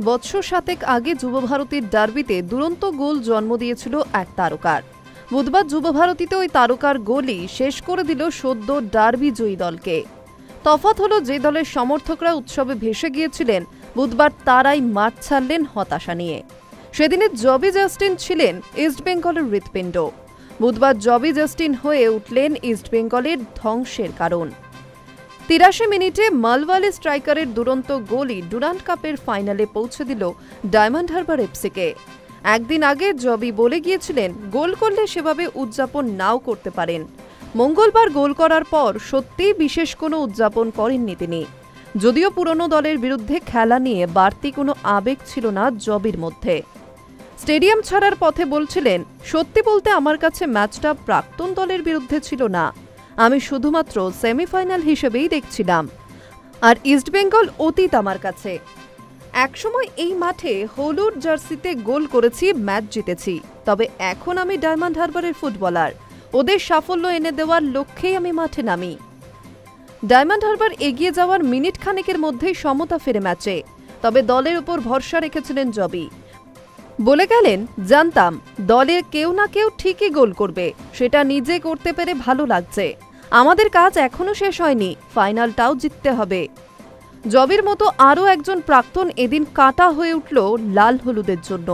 বছর সাতেক আগে যুবভারতীর ডার্বিতে দুরন্ত গোল জন্ম দিয়েছিল এক তারকার। বুধবার যুবভারতীতে ওই তারকার গোলই শেষ করে দিল সদ্য ডার্বি জয়ী দলকে। তফাৎ হলো, যে দলের সমর্থকরা উৎসবে ভেসে গিয়েছিলেন, বুধবার তারাই মাঠ ছাড়লেন হতাশা নিয়ে। সেদিনে জবি জাস্টিন ছিলেন ইস্টবেঙ্গলের হৃৎপিণ্ড। বুধবার জবি জাস্টিন হয়ে উঠলেন ইস্টবেঙ্গলের ধ্বংসের কারণ। ৮৩ মিনিটে মালওয়ালি স্ট্রাইকারের দুরন্ত গোলই ডুরান্ড কাপের ফাইনালে পৌঁছে দিল ডায়মন্ড হারবার এফসিকে। একদিন আগে জবি বলে গিয়েছিলেন, গোল করলে সেভাবে উদযাপন নাও করতে পারেন। মঙ্গলবার গোল করার পর সত্যিই বিশেষ কোনো উদযাপন করেননি তিনি। যদিও পুরনো দলের বিরুদ্ধে খেলা নিয়ে বাড়তি কোনো আবেগ ছিল না জবির মধ্যে। স্টেডিয়াম ছাড়ার পথে বলছিলেন, সত্যি বলতে আমার কাছে ম্যাচটা প্রাক্তন দলের বিরুদ্ধে ছিল না, আমি শুধুমাত্র সেমিফাইনাল হিসেবেই দেখছিলাম। আর ইস্টবেঙ্গল অতীত আমার কাছে। একসময় এই মাঠে হলুদ জার্সিতে গোল করেছি, ম্যাচ জিতেছি। তবে এখন আমি ডায়মন্ড হারবারের ফুটবলার, ওদের সাফল্য এনে দেওয়ার লক্ষ্যেই আমি মাঠে নামি। ডায়মন্ড হারবার এগিয়ে যাওয়ার মিনিট খানেকের মধ্যেই সমতা ফেরে ম্যাচে। তবে দলের উপর ভরসা রেখেছিলেন জবি। বলে গেলেন, জানতাম দলের কেউ না কেউ ঠিকই গোল করবে, সেটা নিজে করতে পেরে ভালো লাগছে। আমাদের কাজ এখনো শেষ হয়নি, ফাইনালটাও জিততে হবে। জবির মতো আরও একজন প্রাক্তন এদিন কাঁটা হয়ে উঠল লাল হলুদের জন্য।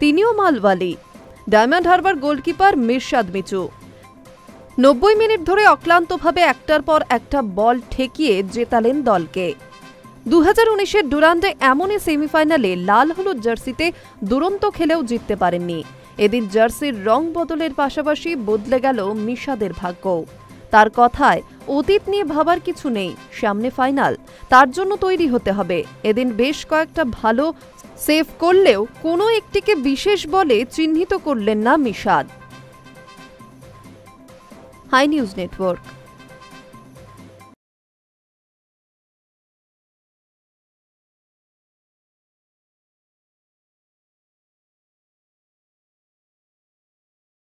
তিনিও মালওয়ালি, ডায়মন্ড হারবার গোলকিপার মিরশাদ মিচু। ৯০ মিনিট ধরে অক্লান্তভাবে একটার পর একটা বল ঠেকিয়ে জেতালেন দলকে। ২০১৯-এর ডুরান্ডে এমনই সেমিফাইনালে লাল হলুদ জার্সিতে দুরন্ত খেলেও জিততে পারেননি। এদিন জার্সির রং বদলের পাশাপাশি বদলে গেল মিশাদের ভাগ্য। তার কথায়, অতীত নিয়ে ভাবার কিছু নেই, সামনে ফাইনাল, তার জন্য তৈরি হতে হবে। এদিন বেশ কয়েকটা ভালো সেভ করলেও কোনো একটিকে বিশেষ বলে চিহ্নিত করলেন না মিশাদ। High news network.